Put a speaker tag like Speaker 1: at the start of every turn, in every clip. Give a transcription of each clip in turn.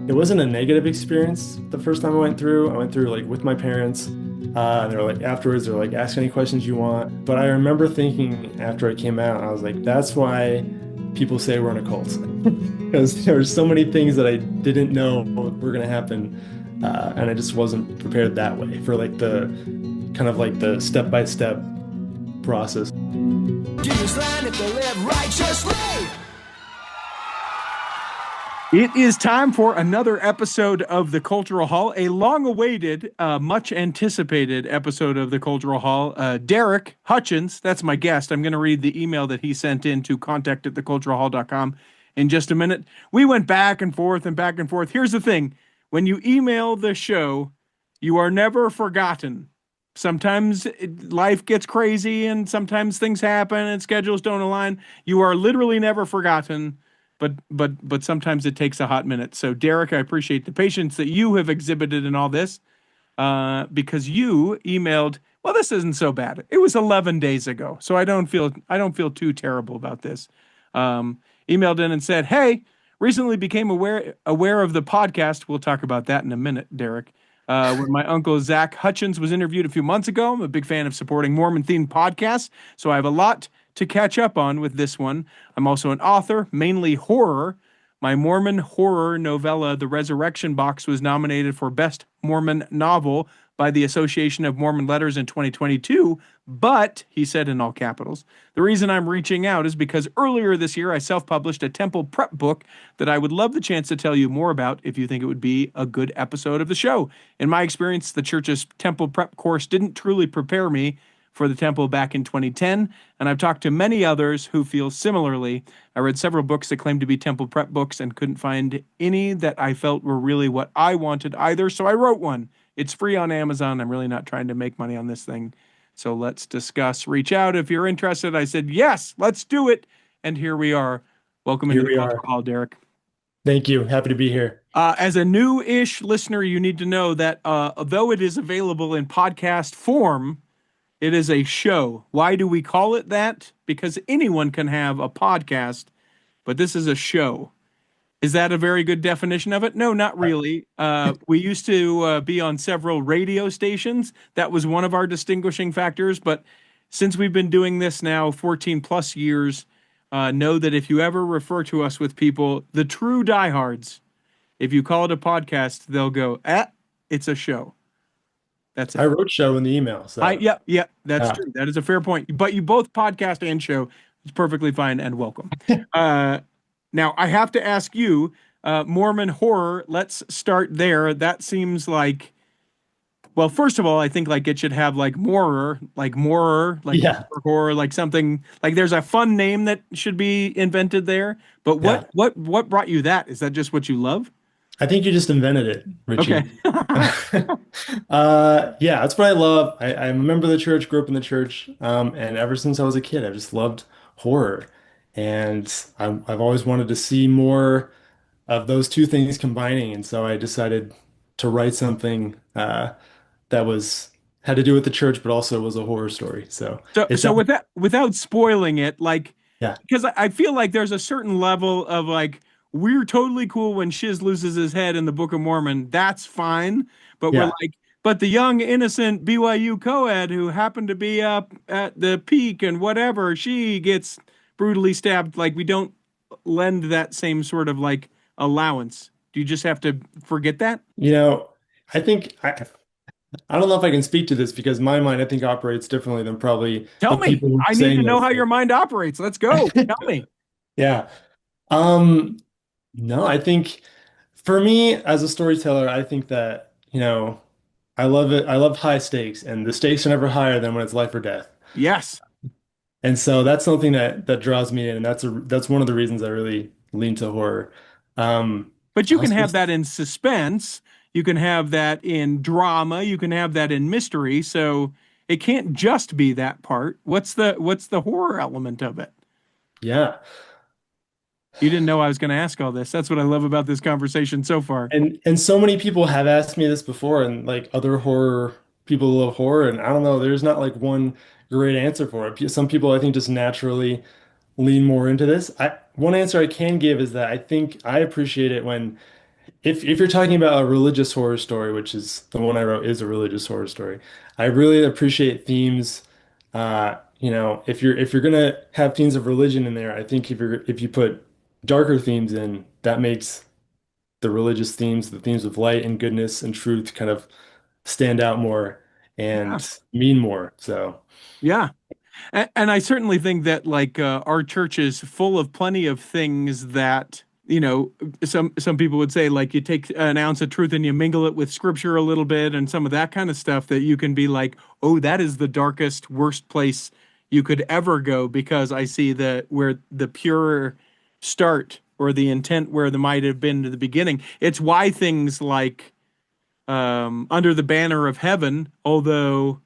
Speaker 1: It wasn't a negative experience the first time I went through. I went through like with my parents. And they're like afterwards, they're like, ask any questions you want. But I remember thinking after I came out, I was like, that's why people say we're in a cult. Because there were so many things that I didn't know were going to happen. And I just wasn't prepared that way for like the kind of like the step-by-step process.
Speaker 2: It is time for another episode of the Cultural Hall, a long-awaited, much anticipated episode of the Cultural Hall. Derek Hutchins, that's my guest. I'm going to read the email that he sent in to contact@theculturalhall.com in just a minute. We went back and forth and back and forth. Here's the thing. When you email the show, you are never forgotten. Sometimes life gets crazy and sometimes things happen and schedules don't align. You are literally never forgotten. But sometimes it takes a hot minute. So Derek, I appreciate the patience that you have exhibited in all this, because you emailed. Well, this isn't so bad. It was 11 days ago, so I don't feel too terrible about this. Emailed in and said, "Hey, recently became aware of the podcast. We'll talk about that in a minute, Derek. When my uncle Zach Hutchins was interviewed a few months ago, I'm a big fan of supporting Mormon-themed podcasts, so I have a lot to catch up on with this one. I'm also an author, mainly horror. My Mormon horror novella, The Resurrection Box, was nominated for Best Mormon Novel by the Association of Mormon Letters in 2022, but, he said in all capitals, the reason I'm reaching out is because earlier this year I self-published a temple prep book that I would love the chance to tell you more about if you think it would be a good episode of the show. In my experience, the church's temple prep course didn't truly prepare me for the temple back in 2010, and I've talked to many others who feel similarly. I read several books that claimed to be temple prep books and couldn't find any that I felt were really what I wanted either, so I wrote one. It's free on Amazon. I'm really not trying to make money on this thing, so let's discuss. Reach out if you're interested." I said, yes, let's do it, and here we are. Welcome into
Speaker 1: Here
Speaker 2: the
Speaker 1: we
Speaker 2: Culture
Speaker 1: are.
Speaker 2: Hall, Derek.
Speaker 1: Thank you. Happy to be here.
Speaker 2: As a new-ish listener, you need to know that though it is available in podcast form, it is a show. Why do we call it that? Because anyone can have a podcast, but this is a show. Is that a very good definition of it? No, not really. We used to be on several radio stations. That was one of our distinguishing factors. But since we've been doing this now 14 plus years, know that if you ever refer to us with people, the true diehards, if you call it a podcast, they'll go, it's a show. That's
Speaker 1: I
Speaker 2: it.
Speaker 1: wrote show in the email, so
Speaker 2: Yeah, that's
Speaker 1: yeah.
Speaker 2: true. That is a fair point. But you both podcast and show. It's perfectly fine and welcome. Uh, Now I have to ask you, Mormon horror. Let's start there. That seems like, well, first of all, I think like it should have like morer, like
Speaker 1: Yeah,
Speaker 2: horror, like something like there's a fun name that should be invented there. But
Speaker 1: yeah.
Speaker 2: what brought you that? Is that just what you love?
Speaker 1: I think you just invented it,
Speaker 2: Okay.
Speaker 1: Richie. Yeah, that's what I love. I remember the church, grew up in the church, and ever since I was a kid, I've just loved horror. And I've always wanted to see more of those two things combining. And so I decided to write something that was had to do with the church, but also was a horror story. So it's
Speaker 2: So without spoiling it, like,
Speaker 1: yeah,
Speaker 2: because I feel like there's a certain level of like we're totally cool when Shiz loses his head in the Book of Mormon. That's fine, but we're
Speaker 1: yeah.
Speaker 2: like, but the young innocent BYU co-ed who happened to be up at the peak and whatever, she gets brutally stabbed. Like we don't lend that same sort of like allowance. Do you just have to forget that?
Speaker 1: You know, I think I don't know if I can speak to this because my mind I think operates differently than probably
Speaker 2: Tell
Speaker 1: the
Speaker 2: me.
Speaker 1: people who are
Speaker 2: I need to
Speaker 1: saying
Speaker 2: know
Speaker 1: those
Speaker 2: how your
Speaker 1: things.
Speaker 2: mind operates. Let's go. Tell me.
Speaker 1: Yeah. Um, no, I think for me as a storyteller, I think that, I love it. I love high stakes, and the stakes are never higher than when it's life or death.
Speaker 2: Yes.
Speaker 1: And so that's something that draws me in, and that's one of the reasons I really lean to horror.
Speaker 2: But you can
Speaker 1: Also,
Speaker 2: have that in suspense. You can have that in drama. You can have that in mystery. So it can't just be that part. What's the horror element of it?
Speaker 1: yeah.
Speaker 2: You didn't know I was going to ask all this. That's what I love about this conversation so far.
Speaker 1: And so many people have asked me this before, and like other horror people love horror, and I don't know, there's not like one great answer for it. Some people I think just naturally lean more into this. One answer I can give is that I think I appreciate it when if you're talking about a religious horror story, which is the one I wrote is a religious horror story, I really appreciate themes. If you're gonna have themes of religion in there, I think if you put darker themes in, that makes the religious themes, the themes of light and goodness and truth, kind of stand out more
Speaker 2: Yeah.
Speaker 1: and mean more. So
Speaker 2: Yeah. And I certainly think that like our church is full of plenty of things that, some people would say like you take an ounce of truth and you mingle it with scripture a little bit and some of that kind of stuff that you can be like, oh, that is the darkest, worst place you could ever go because I see the where the pure start or the intent where there might have been to the beginning. It's why things like under the banner of heaven, although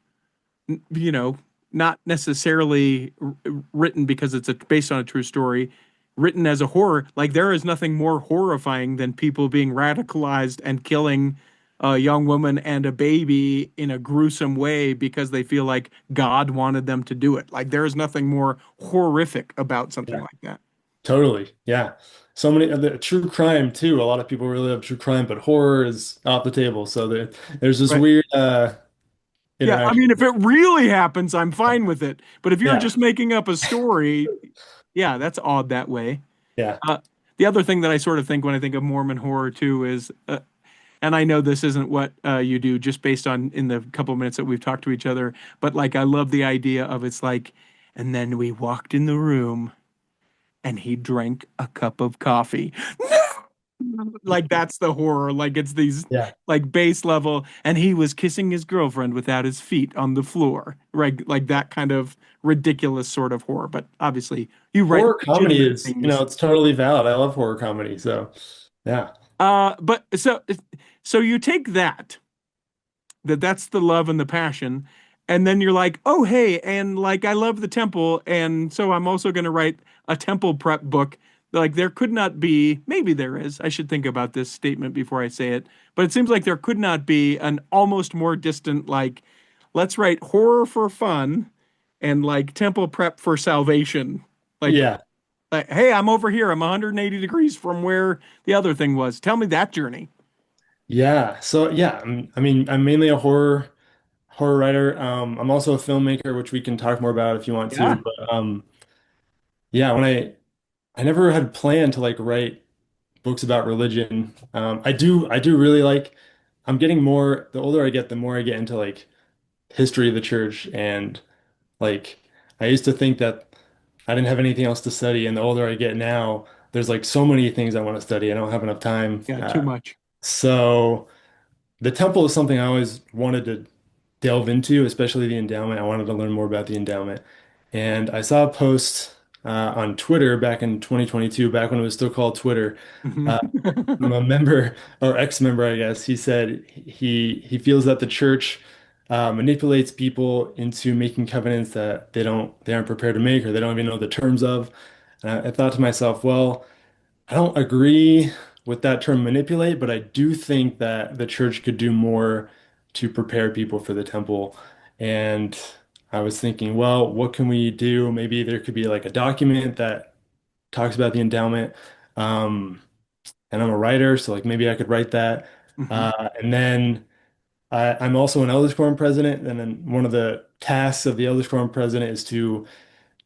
Speaker 2: you know, not necessarily written because it's based on a true story, written as a horror. Like there is nothing more horrifying than people being radicalized and killing a young woman and a baby in a gruesome way because they feel like God wanted them to do it. Like there is nothing more horrific about something
Speaker 1: yeah,
Speaker 2: like that.
Speaker 1: totally. Yeah. So many the true crime too. A lot of people really love true crime, but horror is off the table. So there's this
Speaker 2: Right.
Speaker 1: weird
Speaker 2: Yeah, I
Speaker 1: interaction.
Speaker 2: mean, if it really happens, I'm fine with it. But if you're
Speaker 1: Yeah.
Speaker 2: just making up a story, yeah, that's odd that way.
Speaker 1: Yeah.
Speaker 2: Uh, the other thing that I sort of think when I think of Mormon horror too is, and I know this isn't what you do just based on in the couple of minutes that we've talked to each other, but like I love the idea of it's like, and then we walked in the room and he drank a cup of coffee. Like that's the horror. Like it's these
Speaker 1: Yeah.
Speaker 2: like base level, and he was kissing his girlfriend without his feet on the floor. Right, like that kind of ridiculous sort of horror. But obviously, you write
Speaker 1: Horror comedy
Speaker 2: legitimate
Speaker 1: is,
Speaker 2: things.
Speaker 1: it's totally valid. I love horror comedy. So yeah.
Speaker 2: But so you take that's the love and the passion, and then you're like, oh hey, and like I love the temple, and so I'm also going to write a temple prep book. Like there could not be, maybe there is. I should think about this statement before I say it, but it seems like there could not be an almost more distant like, let's write horror for fun, and like temple prep for salvation. Like
Speaker 1: Yeah.
Speaker 2: hey, I'm over here. I'm 180 degrees from where the other thing was. Tell me that journey.
Speaker 1: Yeah. So yeah, I mean, I'm mainly a horror writer. I'm also a filmmaker, which we can talk more about if you want to.
Speaker 2: Yeah.
Speaker 1: But yeah, when I never had planned to like write books about religion. I do really like. I'm getting more. The older I get, the more I get into like history of the church, and like I used to think that I didn't have anything else to study, and the older I get now, there's like so many things I want to study. I don't have enough time.
Speaker 2: Yeah, too much.
Speaker 1: So the temple is something I always wanted to delve into, especially the endowment. I wanted to learn more about the endowment. And I saw a post on Twitter back in 2022, back when it was still called Twitter,
Speaker 2: Mhm.
Speaker 1: uh, from a member or ex-member, I guess. He said he feels that the church manipulates people into making covenants that they aren't prepared to make or they don't even know the terms of. And I thought to myself, well, I don't agree with that term manipulate, but I do think that the church could do more to prepare people for the temple. And I was thinking, well, what can we do? Maybe there could be like a document that talks about the endowment. Um, and I'm a writer, so like maybe I could write that.
Speaker 2: Mhm.
Speaker 1: And then I'm also an elders quorum president, and then one of the tasks of the elders quorum president is to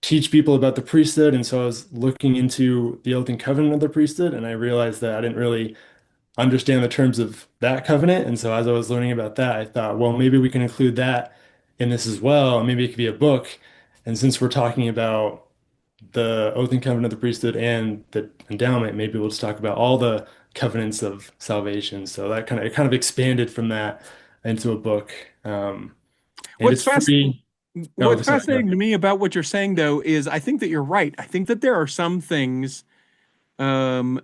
Speaker 1: teach people about the priesthood. And so I was looking into the oath and covenant of the priesthood, and I realized that I didn't really understand the terms of that covenant. And so as I was learning about that, I thought, well, maybe we can include that in this as well. And maybe it could be a book. And since we're talking about the oath and covenant of the priesthood and the endowment, maybe we'll just talk about all the covenants of salvation. So that kind of expanded from that into a book. And
Speaker 2: What's
Speaker 1: it's
Speaker 2: fast
Speaker 1: free. Oh,
Speaker 2: what's
Speaker 1: sorry. Go
Speaker 2: fascinating to
Speaker 1: ahead.
Speaker 2: me about what you're saying though is I think that you're right. I think that there are some things and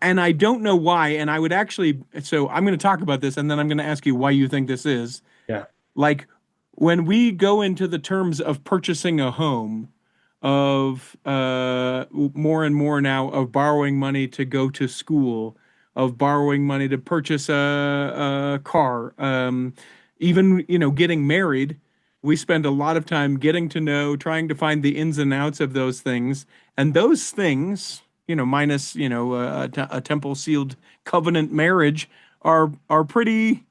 Speaker 2: I don't know why and I would actually so I'm going to talk about this and then I'm going to ask you why you think this is.
Speaker 1: Yeah.
Speaker 2: Like when we go into the terms of purchasing a home of more and more now of borrowing money to go to school, of borrowing money to purchase a car, even getting married. We spend a lot of time getting to know, trying to find the ins and outs of those things, and those things. minus, a temple sealed covenant marriage are pretty,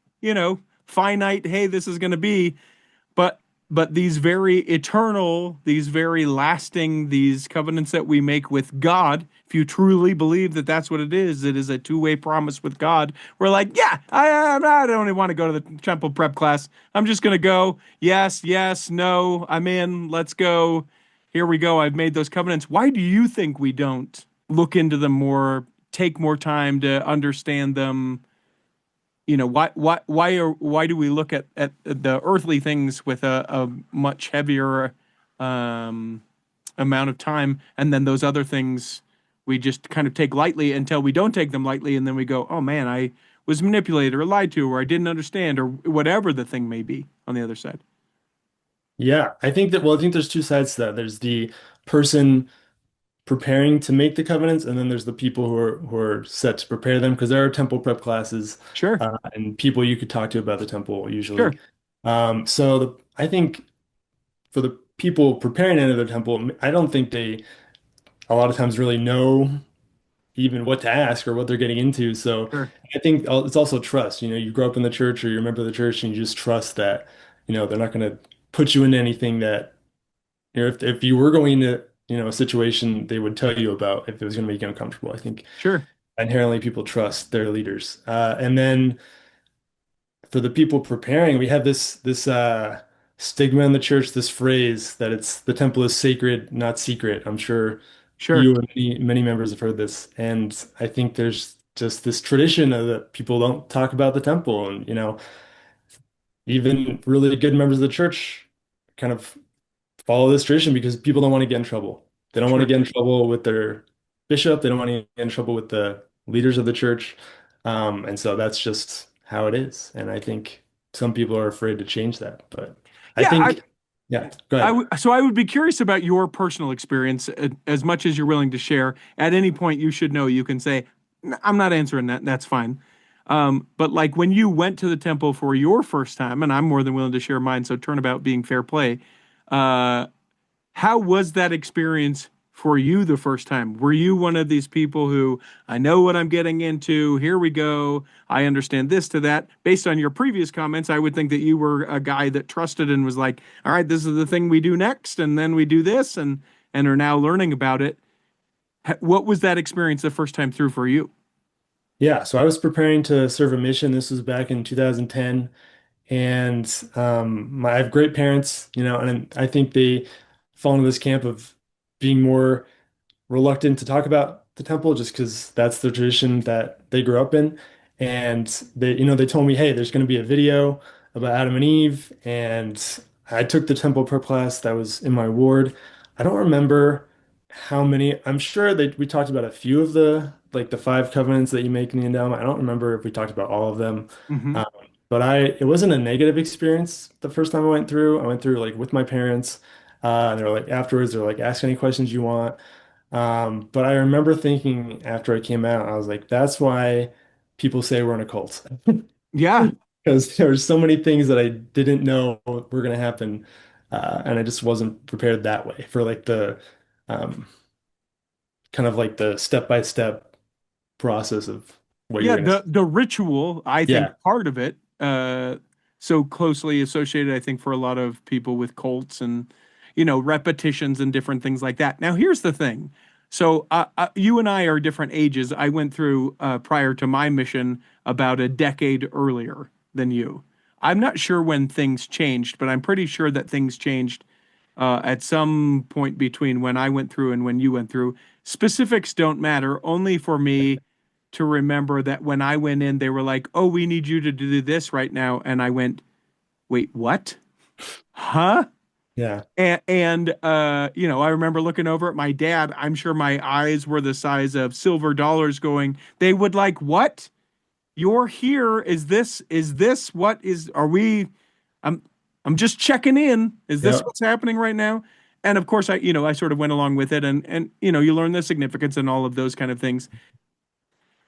Speaker 2: finite. Hey, this is going to be, but these very eternal, these very lasting, these covenants that we make with God, if you truly believe that that's what it is a two-way promise with God. We're like, yeah, I don't even want to go to the temple prep class. I'm just gonna go. Yes, yes, no, I'm in. Let's go. Here we go. I've made those covenants. Why do you think we don't look into them more, take more time to understand them? Why do we look at the earthly things with a much heavier um, amount of time, and then those other things we just kind of take lightly until we don't take them lightly, and then we go, oh man, I was manipulated or lied to, or I didn't understand, or whatever the thing may be on the other side.
Speaker 1: Yeah, I think there's two sides to that. There's the person preparing to make the covenants, and then there's the people who are set to prepare them, because there are temple prep classes
Speaker 2: Sure,
Speaker 1: and people you could talk to about the temple
Speaker 2: sure,
Speaker 1: usually. I think for the people preparing to enter the temple, I don't think they a lot of times really know even what to ask or what they're getting into. So
Speaker 2: sure,
Speaker 1: I think it's also trust. You grow up in the church or you're a member of the church and you just trust that, they're not going to put you into anything that, if you were going to, a situation they would tell you about if it was going to make you uncomfortable. I think
Speaker 2: sure,
Speaker 1: inherently people trust their leaders. And then for the people preparing, we have this stigma in the church, this phrase that it's the temple is sacred, not secret. I'm sure
Speaker 2: sure.
Speaker 1: you and many members have heard this, and I think there's just this tradition of that people don't talk about the temple, and even really good members of the church kind of follow this tradition because people don't want to get in trouble. They don't want to
Speaker 2: Sure.
Speaker 1: get in trouble with their bishop. They don't want to get in trouble with the leaders of the church. And so that's just how it is. And I think some people are afraid to change that. But I
Speaker 2: Yeah,
Speaker 1: think, yeah, go ahead.
Speaker 2: so I would be curious about your personal experience as much as you're willing to share. At any point, you should know you can say, I'm not answering that. That's fine. But like when you went to the temple for your first time, and I'm more than willing to share mine, so turnabout being fair play. Uh, how was that experience for you the first time? Were you one of these people who, I know what I'm getting into, here we go, I understand this to that? Based on your previous comments, I would think that you were a guy that trusted and was like, all right, this is the thing we do next, and then we do this, and are now learning about it. What was that experience the first time through for you?
Speaker 1: Yeah, so I was preparing to serve a mission. This was back in 2010. And I have great parents, and I think they fall into this camp of being more reluctant to talk about the temple just because that's the tradition that they grew up in. And they told me, hey, there's going to be a video about Adam and Eve. And I took the temple prep class that was in my ward. I don't remember how many. I'm sure that we talked about a few of the five covenants that you make in the endowment. I don't remember if we talked about all of them.
Speaker 2: Mm-hmm.
Speaker 1: Um, but it wasn't a negative experience the first time I went through. I went through like with my parents. And they're like afterwards, they're like, ask any questions you want. But I remember thinking after I came out, I was like, that's why people say we're in a cult.
Speaker 2: Yeah.
Speaker 1: Because there were so many things that I didn't know were going to happen. And I just wasn't prepared that way for like the um, kind of like the step-by-step process of what you're
Speaker 2: Yeah,
Speaker 1: going to see.
Speaker 2: the ritual, I think
Speaker 1: Yeah.
Speaker 2: part of it, so closely associated, I think, for a lot of people with cults and, repetitions and different things like that. Now, here's the thing. So, you and I are different ages. I went through prior to my mission about a decade earlier than you. I'm not sure when things changed, but I'm pretty sure that things changed at some point between when I went through and when you went through. Specifics don't matter, only for me to remember that when I went in, they were like, oh, we need you to do this right now. And I went, wait, what? Huh?
Speaker 1: Yeah.
Speaker 2: And I remember looking over at my dad. I'm sure my eyes were the size of silver dollars going, they would like, what? You're here. Is this what is, are we, I'm, I'm just checking in. Is this
Speaker 1: Yeah.
Speaker 2: what's happening right now? And of course, I sort of went along with it and you learn the significance and all of those kind of things.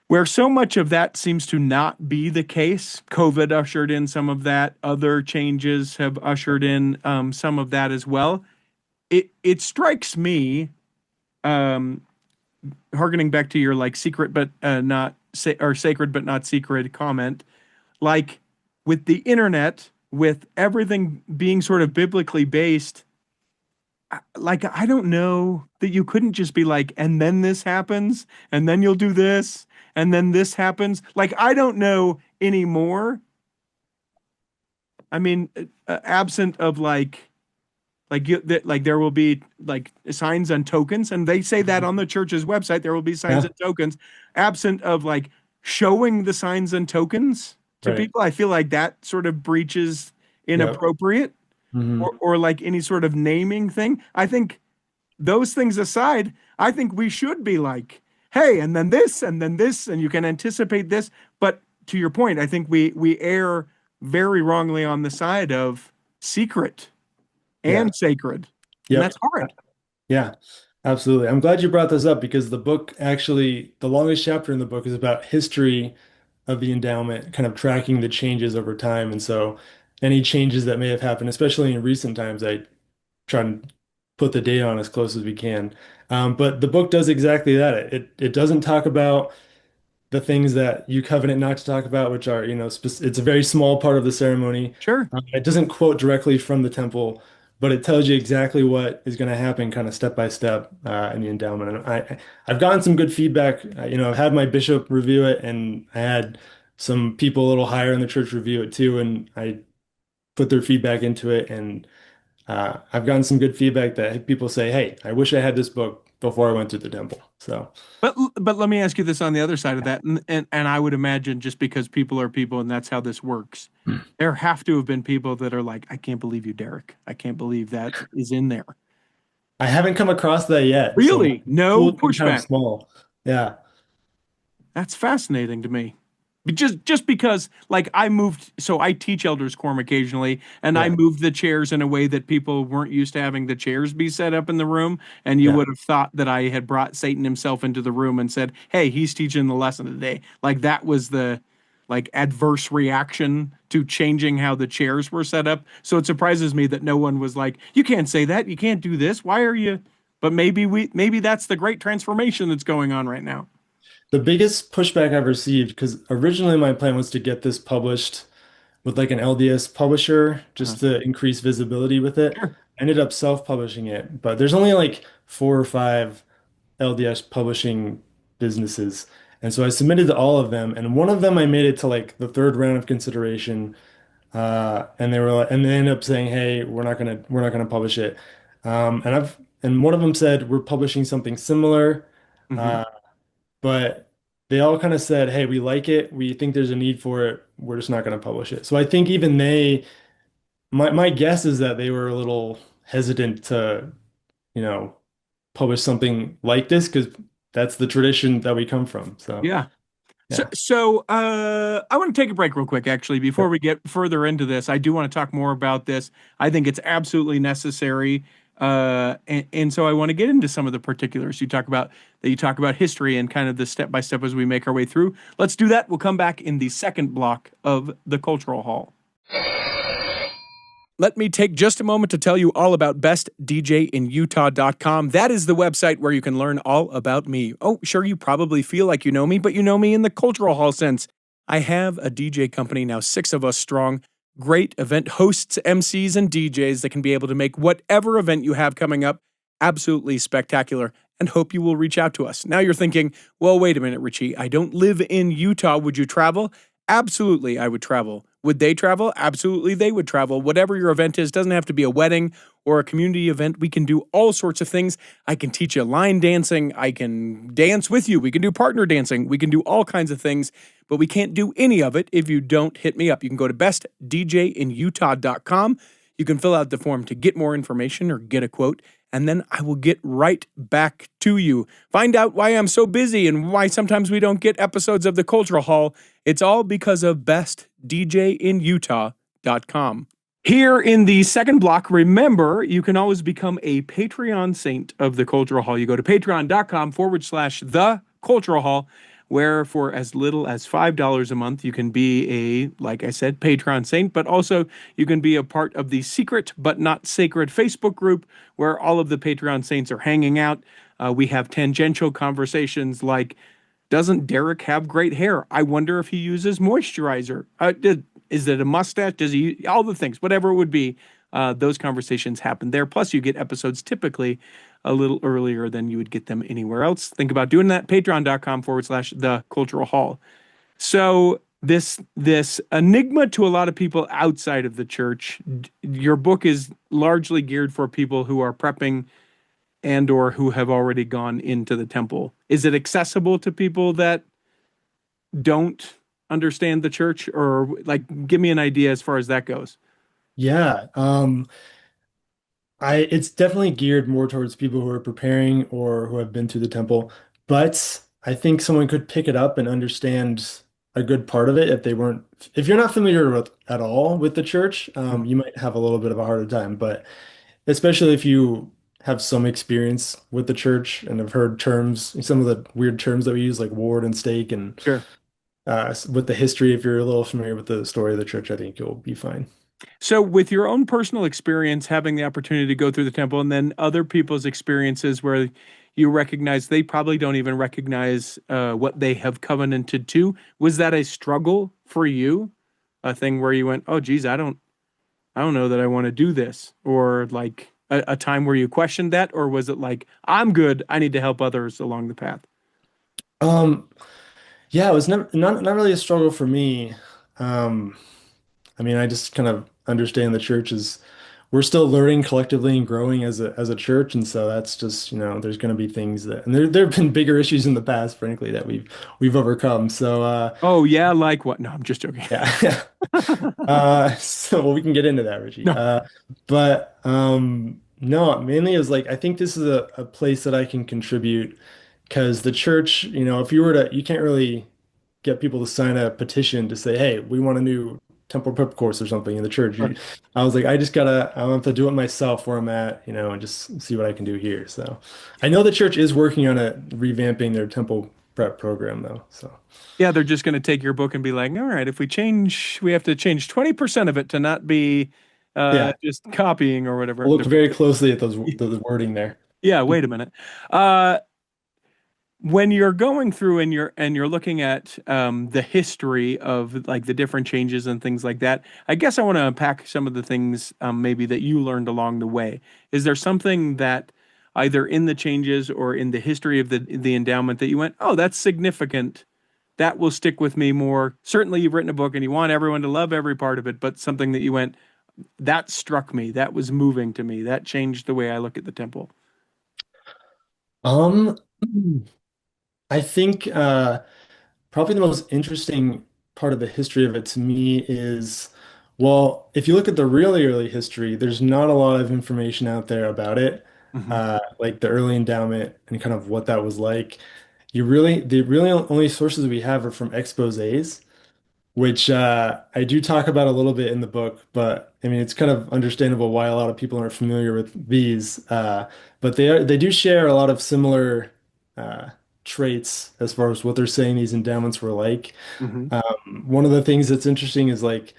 Speaker 2: Where so much of that seems to not be the case, COVID ushered in some of that. Other changes have ushered in some of that as well. It strikes me, um, harkening back to your like secret but not or sacred but not secret comment, like with the internet, with everything being sort of biblically based, like I don't know that you couldn't just be like, and then this happens, and then you'll do this, and then this happens. Like I don't know anymore. I mean, absent of like you that like there will be like signs and tokens, and they say that on the church's website there will be signs
Speaker 1: Yeah.
Speaker 2: and tokens. Absent of like showing the signs and tokens to
Speaker 1: Right.
Speaker 2: people, I feel like that sort of breaches
Speaker 1: Yep.
Speaker 2: inappropriate,
Speaker 1: Hmm.
Speaker 2: or like any sort of naming thing. I think those things aside, I think we should be like, hey, and then this, and then this, and you can anticipate this. But to your point, I think we err very wrongly on the side of secret
Speaker 1: Yeah.
Speaker 2: and sacred, and
Speaker 1: Yep.
Speaker 2: that's hard.
Speaker 1: Yeah. Absolutely. I'm glad you brought this up because the book actually, the longest chapter in the book is about history of the endowment, kind of tracking the changes over time. And so any changes that may have happened, especially in recent times, I try and put the data on as close as we can. But the book does exactly that. It doesn't talk about the things that you covenant not to talk about, which are, it's a very small part of the ceremony.
Speaker 2: Sure.
Speaker 1: It doesn't quote directly from the temple, but it tells you exactly what is going to happen, kind of step by step, in the endowment. And I've gotten some good feedback. I've had my bishop review it, and I had some people a little higher in the church review it too, and I put their feedback into it, and I've gotten some good feedback that people say, "Hey, I wish I had this book before I went to the temple." So.
Speaker 2: But let me ask you this on the other side of that, and I would imagine just because people are people and that's how this works, there have to have been people that are like, I can't believe you, Derek. I can't believe that is in there.
Speaker 1: I haven't come across that yet, so my
Speaker 2: Really? No
Speaker 1: pool's been kind of
Speaker 2: pushback.
Speaker 1: small. Yeah,
Speaker 2: That's fascinating to me. Just because like I moved, so I teach elders quorum occasionally, and I
Speaker 1: yeah,
Speaker 2: moved the chairs in a way that people weren't used to having the chairs be set up in the room, and you
Speaker 1: yeah.
Speaker 2: would have thought that I had brought Satan himself into the room and said, hey, he's teaching the lesson today. Like that was the like adverse reaction to changing how the chairs were set up. So it surprises me that no one was like, you can't say that, you can't do this, why are you? But maybe that's the great transformation that's going on right now.
Speaker 1: The biggest pushback I've received, because originally my plan was to get this published with like an LDS publisher
Speaker 2: Uh-huh.
Speaker 1: just to increase visibility with it.
Speaker 2: Sure.
Speaker 1: I ended up self-publishing it, but there's only like 4 or 5 LDS publishing businesses. And so I submitted to all of them, and one of them I made it to like the third round of consideration. And they were like, and they ended up saying, "Hey, we're not gonna publish it." And one of them said we're publishing something similar,
Speaker 2: Hmm.
Speaker 1: uh, but they all kind of said, "Hey, we like it. We think there's a need for it. We're just not gonna publish it." So I think even my guess is that they were a little hesitant to, you know, publish something like this because that's the tradition that we come from. So
Speaker 2: Yeah.
Speaker 1: yeah.
Speaker 2: I want to take a break real quick, actually, before we get further into this. I do want to talk more about this. I think it's absolutely necessary. And so I want to get into some of the particulars you talk about history and kind of the step by step as we make our way through. Let's do that. We'll come back in the second block of the Cultural Hall. Let me take just a moment to tell you all about bestdjinutah.com. That is the website where you can learn all about me. Oh, sure, you probably feel like you know me, but you know me in the Cultural Hall sense. I have a DJ company, now 6 of us strong, great event hosts, MCs, and DJs that can be able to make whatever event you have coming up absolutely spectacular, and hope you will reach out to us. Now you're thinking, well, wait a minute, Richie, I don't live in Utah. Would you travel? Absolutely, I would travel. Would they travel? Absolutely, they would travel. Whatever your event is, doesn't have to be a wedding or a community event. We can do all sorts of things. I can teach you line dancing. I can dance with you. We can do partner dancing. We can do all kinds of things, but we can't do any of it if you don't hit me up. You can go to bestdjinutah.com. You can fill out the form to get more information or get a quote, and then I will get right back to you. Find out why I'm so busy and why sometimes we don't get episodes of the Cultural Hall. It's all because of bestdjinutah.com. Here in the second block, remember, you can always become a Patreon saint of the Cultural Hall. You go to patreon.com/the Cultural Hall, where for as little as $5 a month, you can be a, like I said, Patreon saint, but also you can be a part of the secret but not sacred Facebook group where all of the Patreon saints are hanging out. We have tangential conversations like, doesn't Derek have great hair? I wonder if he uses moisturizer. Is it a mustache? Does he? All the things, whatever it would be, those conversations happen there. Plus, you get episodes typically a little earlier than you would get them anywhere else. Think about doing that. Patreon.com/, the cultural hall. So this enigma to a lot of people outside of the church. Your book is largely geared for people who are prepping and or who have already gone into the temple. Is it accessible to people that don't understand the church, or like give me an idea as far as that goes?
Speaker 1: Yeah. It's definitely geared more towards people who are preparing or who have been to the temple, but I think someone could pick it up and understand a good part of it if you're not familiar with at all with the church, you might have a little bit of a harder time, but especially if you have some experience with the church and have heard some of the weird terms that we use, like ward and stake, and
Speaker 2: Sure.
Speaker 1: with the history, if you're a little familiar with the story of the church, I think you'll be fine.
Speaker 2: So, with your own personal experience, having the opportunity to go through the temple, and then other people's experiences where you recognize they probably don't even recognize what they have covenanted to, was that a struggle for you? A thing where you went, "Oh, geez, I don't know that I want to do this," or like a time where you questioned that, or was it like, "I'm good, I need to help others along the path"?
Speaker 1: Um, yeah, it was never not really a struggle for me. Um, I mean, I just kind of understand the church is we're still learning collectively and growing as a church, and so that's just, there's going to be things and there have been bigger issues in the past, frankly, that we've overcome. So
Speaker 2: Oh yeah, like what? No, I'm just joking.
Speaker 1: yeah. So well, we can get into that, Richie.
Speaker 2: No.
Speaker 1: But no, mainly it was like I think this is a place that I can contribute because the church, if you were you can't really get people to sign a petition to say, hey, we want a new temple prep course or something in the church.
Speaker 2: Right.
Speaker 1: I was like, I want to do it myself where I'm at, and just see what I can do here. So I know the church is working on revamping their temple prep program though. So
Speaker 2: Yeah, they're just going to take your book and be like, all right, if we have to change 20% of it to not be
Speaker 1: yeah,
Speaker 2: just copying or whatever.
Speaker 1: we'll look very closely at the wording there.
Speaker 2: Yeah, wait a minute. Uh, when you're going through and you're looking at the history of like the different changes and things like that, I guess I want to unpack some of the things maybe that you learned along the way. Is there something that either in the changes or in the history of the endowment that you went, oh, that's significant, that will stick with me more? Certainly, you've written a book and you want everyone to love every part of it, but something that you went, that struck me, that was moving to me, that changed the way I look at the temple.
Speaker 1: Um, I think probably the most interesting part of the history of it to me is, well, if you look at the really early history, there's not a lot of information out there about it,
Speaker 2: Hmm.
Speaker 1: like the early endowment and kind of what that was like. The really only sources we have are from exposés, which I do talk about a little bit in the book, but I mean, it's kind of understandable why a lot of people aren't familiar with these. But they do share a lot of similar uh, traits as far as what they're saying these endowments were like.
Speaker 2: Hmm.
Speaker 1: One of the things that's interesting is like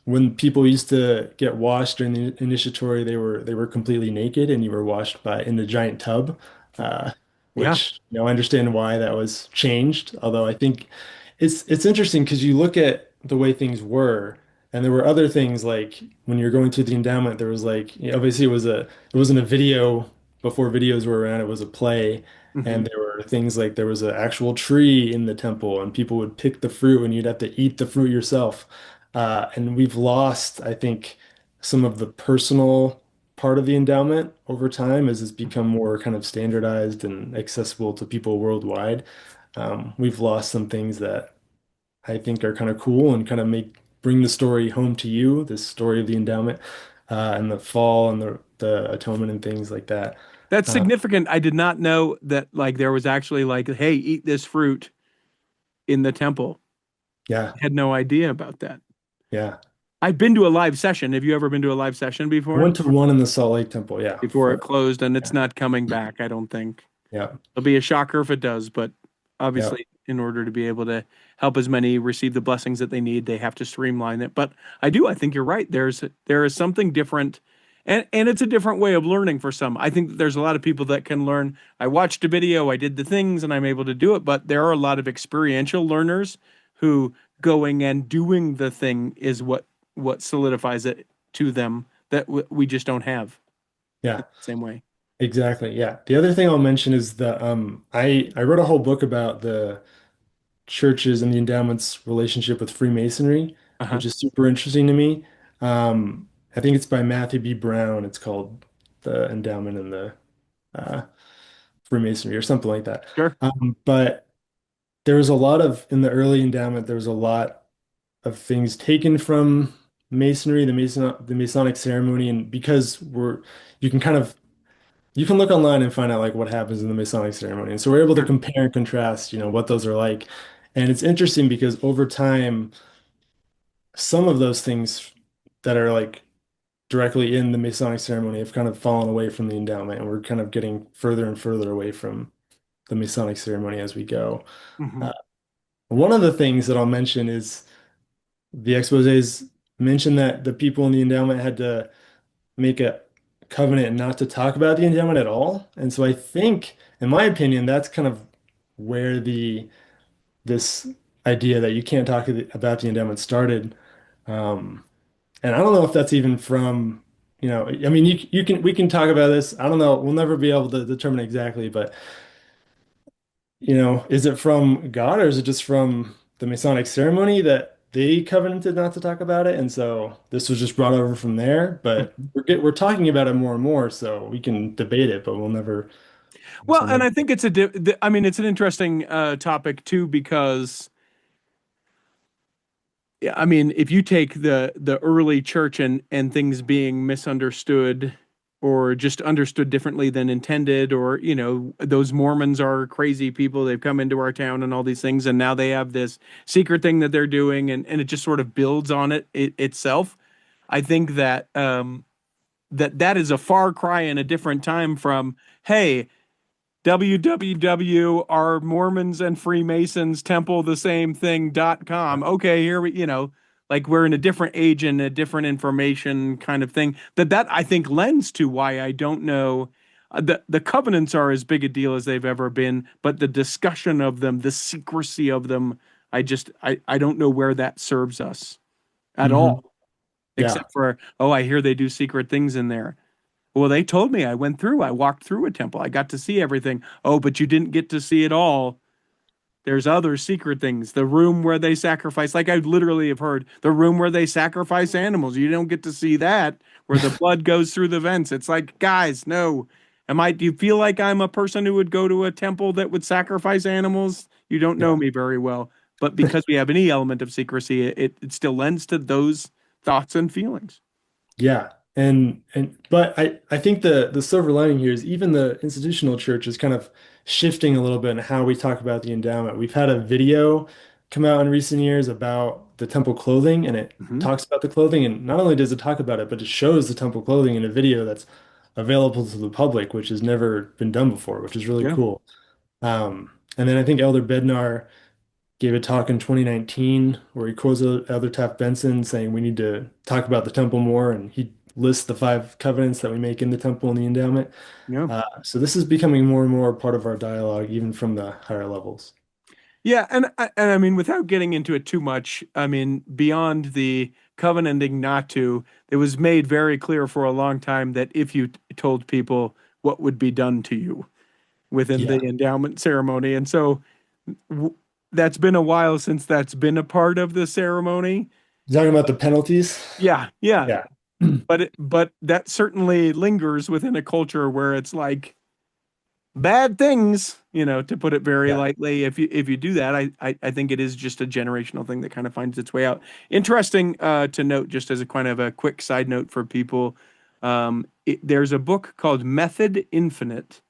Speaker 1: when people used to get washed during the initiatory, they were completely naked, and you were washed in a giant tub, uh,
Speaker 2: Yeah.
Speaker 1: which I understand why that was changed. Although I think it's interesting because you look at the way things were, and there were other things like when you're going through the endowment, there was like obviously it wasn't a video before videos were around, it was a play.
Speaker 2: Hmm.
Speaker 1: And there were things like there was an actual tree in the temple, and people would pick the fruit, and you'd have to eat the fruit yourself. And we've lost, I think, some of the personal part of the endowment over time as it's become more kind of standardized and accessible to people worldwide. We've lost some things that I think are kind of cool and kind of bring the story home to you, this story of the endowment, and the fall and the atonement and things like that.
Speaker 2: That's
Speaker 1: Uh,
Speaker 2: significant. I did not know that like there was actually like, hey, eat this fruit in the temple.
Speaker 1: yeah,
Speaker 2: I had no idea about that.
Speaker 1: yeah.
Speaker 2: I've been to a live session. Have you ever been to a live session
Speaker 1: I
Speaker 2: before?
Speaker 1: went to one in the Salt Lake Temple, yeah,
Speaker 2: Before it
Speaker 1: for
Speaker 2: closed and it's
Speaker 1: yeah,
Speaker 2: not coming back, I don't think.
Speaker 1: yeah,
Speaker 2: It'll be a shocker if it does, but
Speaker 1: yeah.
Speaker 2: obviously in order to be able to help as many receive the blessings that they need, they have to streamline it. But I think you're right. There is something different And it's a different way of learning for some. I think that there's a lot of people that can learn. I watched a video, I did the things, and I'm able to do it. But there are a lot of experiential learners who going and doing the thing is what solidifies it to them that we just don't have in
Speaker 1: Yeah,
Speaker 2: the same way.
Speaker 1: exactly. Yeah. The other thing I'll mention is I wrote a whole book about the churches and the endowment's relationship with Freemasonry,
Speaker 2: Uh-huh.
Speaker 1: which is super interesting to me. I think it's by Matthew B. Brown. It's called The Endowment and the uh, Freemasonry or something like that.
Speaker 2: Sure.
Speaker 1: But there was a lot of, in the early endowment, there was a lot of things taken from Masonry, the Masonic ceremony, and because you can kind of you can look online and find out like what happens in the Masonic ceremony. And so we're able to
Speaker 2: Sure.
Speaker 1: compare and contrast, what those are like. And it's interesting because over time, some of those things that are like directly in the Masonic ceremony have kind of fallen away from the endowment, and we're kind of getting further and further away from the Masonic ceremony as we go.
Speaker 2: Hmm.
Speaker 1: Uh, One of the things that I'll mention is the exposés mention that the people in the endowment had to make a covenant not to talk about the endowment at all. And so I think, in my opinion, that's kind of where the this idea that you can't talk about the endowment started. Um, and I don't know if that's even from, I mean, you can we can talk about this. I don't know. We'll never be able to determine exactly, but is it from God or is it just from the Masonic ceremony that they covenanted not to talk about it? And so this was just brought over from there, but we're talking about it more and more, so we can debate it, but we'll never, I guess
Speaker 2: Well,
Speaker 1: we'll
Speaker 2: and
Speaker 1: never.
Speaker 2: I think I mean, it's an interesting topic too because yeah, I mean, if you take the early church and things being misunderstood or just understood differently than intended, or those Mormons are crazy people, they've come into our town and all these things, and now they have this secret thing that they're doing, and it just sort of builds on itself. I think that that is a far cry in a different time from, hey, www are Mormons and Freemasons temple the same thing.com. Okay, here like we're in a different age and a different information kind of thing. That I think lends to why I don't know. The covenants are as big a deal as they've ever been, but the discussion of them, the secrecy of them, I don't know where that serves us at
Speaker 1: Hmm.
Speaker 2: all,
Speaker 1: Yeah.
Speaker 2: except for, oh, I hear they do secret things in there. Well, they told me I walked through a temple. I got to see everything. Oh, but you didn't get to see it all. There's other secret things. The room where they sacrifice, like I literally have heard, the room where they sacrifice animals. You don't get to see that, where the blood goes through the vents. It's like, guys, no. Do you feel like I'm a person who would go to a temple that would sacrifice animals? You don't know
Speaker 1: Yeah.
Speaker 2: me very well. But because we have any element of secrecy, it still lends to those thoughts and feelings.
Speaker 1: Yeah. And but I think the silver lining here is even the institutional church is kind of shifting a little bit in how we talk about the endowment. We've had a video come out in recent years about the temple clothing, and it
Speaker 2: Hmm.
Speaker 1: talks about the clothing, and not only does it talk about it, but it shows the temple clothing in a video that's available to the public, which has never been done before, which is really
Speaker 2: Yeah.
Speaker 1: cool. And then I think Elder Bednar gave a talk in 2019 where he quotes Elder Taft Benson saying we need to talk about the temple more, and he lists the five covenants that we make in the temple and the endowment.
Speaker 2: Yeah.
Speaker 1: So this is becoming more and more part of our dialogue, even from the higher levels.
Speaker 2: Yeah, and I mean, without getting into it too much, I mean, beyond the covenanting not to, it was made very clear for a long time that if you told people what would be done to you within the
Speaker 1: Yeah.
Speaker 2: endowment ceremony, and so w that's been a while since that's been a part of the ceremony.
Speaker 1: You talking about the penalties?
Speaker 2: Yeah, yeah,
Speaker 1: Yeah.
Speaker 2: but that certainly lingers within a culture where it's like bad things, to put it very
Speaker 1: Yeah.
Speaker 2: lightly. If you do that, I think it is just a generational thing that kind of finds its way out. Interesting to note, just as a kind of a quick side note for people, there's a book called Method Infinite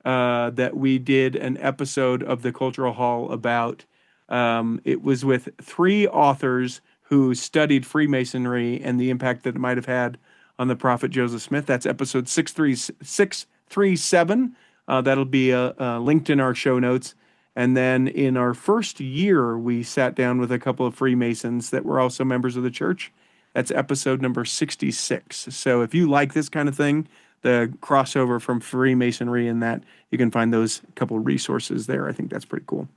Speaker 2: that we did an episode of the Cultural Hall about. It was with three authors who studied Freemasonry and the impact that it might have had on the prophet Joseph Smith. That's episode 637. That'll be linked in our show notes. And then in our first year, we sat down with a couple of Freemasons that were also members of the church. That's episode number 66. So if you like this kind of thing, the crossover from Freemasonry and that, you can find those couple resources there. I think that's pretty cool.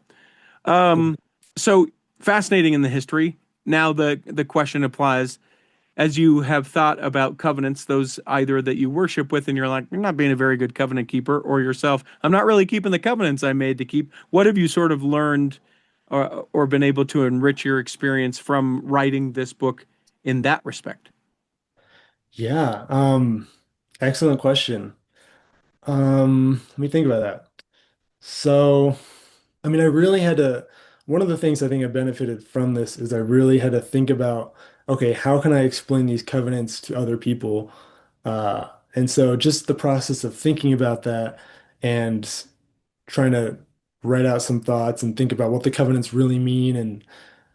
Speaker 1: Cool.
Speaker 2: So fascinating in the history. Now the question applies as you have thought about covenants, those either that you worship with and you're like, you're not being a very good covenant keeper, or yourself, I'm not really keeping the covenants I made to keep. What have you sort of learned or been able to enrich your experience from writing this book in that respect?
Speaker 1: Yeah. Excellent question. Let me think about that. So, I mean, I really had to, one of the things I think I benefited from this is I really had to think about, okay, how can I explain these covenants to other people? And so just the process of thinking about that and trying to write out some thoughts and think about what the covenants really mean. And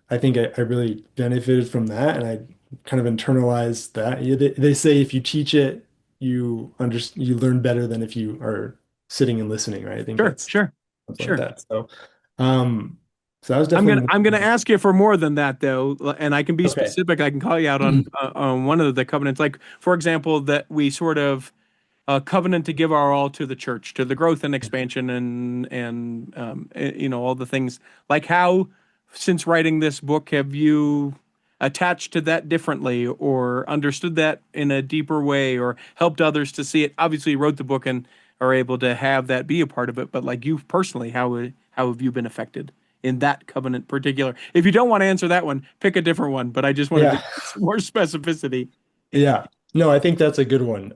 Speaker 1: I think I really benefited from that. And I kind of internalized that. Yeah, they say if you teach it, you learn better than if you are sitting and listening, right? I think
Speaker 2: Sure,
Speaker 1: that's
Speaker 2: sure,
Speaker 1: something like
Speaker 2: sure.
Speaker 1: that. Um, so that was
Speaker 2: I'm
Speaker 1: definitely
Speaker 2: gonna
Speaker 1: one
Speaker 2: I'm
Speaker 1: of
Speaker 2: gonna
Speaker 1: the,
Speaker 2: ask you for more than that though, and I can be
Speaker 1: okay.
Speaker 2: specific. I can call you out on one of the covenants, like for example, that we sort of covenant to give our all to the church, to the growth and expansion, and all the things. Like how, since writing this book, have you attached to that differently, or understood that in a deeper way, or helped others to see it? Obviously, you wrote the book and are able to have that be a part of it. But like you personally, how have you been affected in that covenant particular? If you don't want to answer that one, pick a different one. But I just wanted to
Speaker 1: Yeah.
Speaker 2: get some more specificity.
Speaker 1: Yeah. No, I think that's a good one.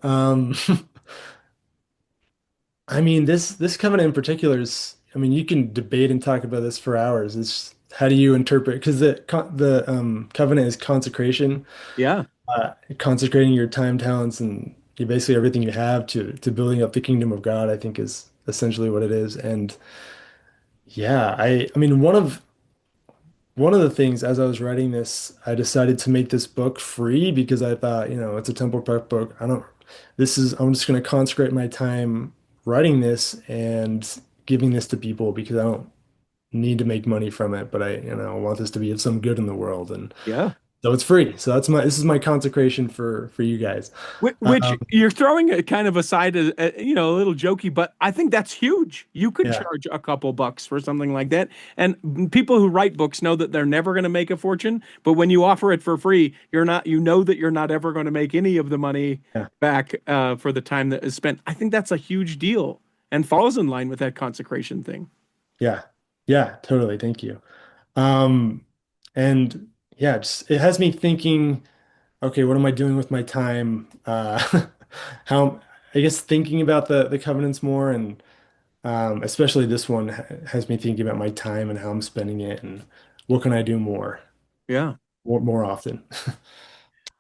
Speaker 1: I mean, this covenant in particular is, I mean, you can debate and talk about this for hours. It's how do you interpret, because the covenant is consecration,
Speaker 2: Yeah.
Speaker 1: consecrating your time, talents, and basically everything you have to building up the kingdom of God, I think is essentially what it is. And yeah, I mean, one of the things as I was writing this, I decided to make this book free because I thought, it's a temple prep book. I'm just going to consecrate my time writing this and giving this to people because I don't need to make money from it, but I want this to be of some good in the world. And
Speaker 2: Yeah.
Speaker 1: so it's free. So this is my consecration for you guys.
Speaker 2: Which
Speaker 1: Um,
Speaker 2: you're throwing a kind of aside, a little jokey, but I think that's huge. You could
Speaker 1: yeah,
Speaker 2: charge a couple bucks for something like that. And people who write books know that they're never going to make a fortune. But when you offer it for free, you know that you're not ever going to make any of the money
Speaker 1: yeah,
Speaker 2: back for the time that is spent. I think that's a huge deal and falls in line with that consecration thing.
Speaker 1: yeah, yeah, totally. Thank you. Um, and yeah, it has me thinking, okay, what am I doing with my time? How, I guess thinking about the covenants more and especially this one has me thinking about my time and how I'm spending it and what can I do
Speaker 2: Yeah.
Speaker 1: more often.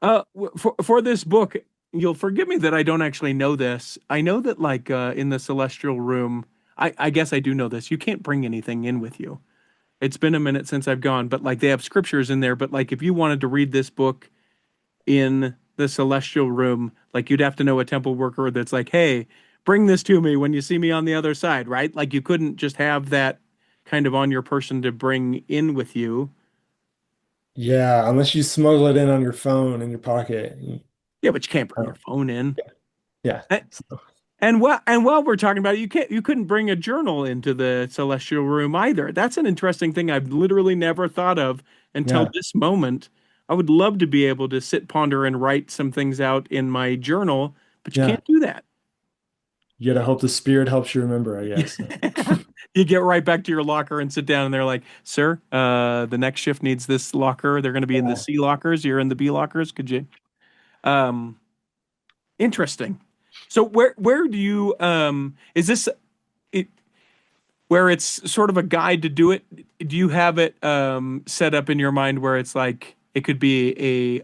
Speaker 2: For this book, you'll forgive me that I don't actually know this. I know that like in the celestial room, I guess I do know this. You can't bring anything in with you. It's been a minute since I've gone, but like they have scriptures in there. But like if you wanted to read this book in the celestial room, like you'd have to know a temple worker that's like, hey, bring this to me when you see me on the other side, right? Like you couldn't just have that kind of on your person to bring in with you.
Speaker 1: Yeah, unless you smuggle it in on your phone in your pocket.
Speaker 2: Yeah, but you can't bring your
Speaker 1: Oh,
Speaker 2: phone in.
Speaker 1: yeah. So,
Speaker 2: And while we're talking about it, you couldn't bring a journal into the celestial room either. That's an interesting thing I've literally never thought of until
Speaker 1: yeah,
Speaker 2: this moment. I would love to be able to sit, ponder, and write some things out in my journal, but you
Speaker 1: yeah.
Speaker 2: can't do that.
Speaker 1: You gotta hope the spirit helps you remember, I guess.
Speaker 2: You get right back to your locker and sit down, and they're like, "Sir, the next shift needs this locker. They're going to be in the
Speaker 1: Yeah.
Speaker 2: C lockers. You're in the B lockers. Could you?" Um, Interesting. So where do you is this it, where it's sort of a guide to do it? Do you have it set up in your mind where it's like it could be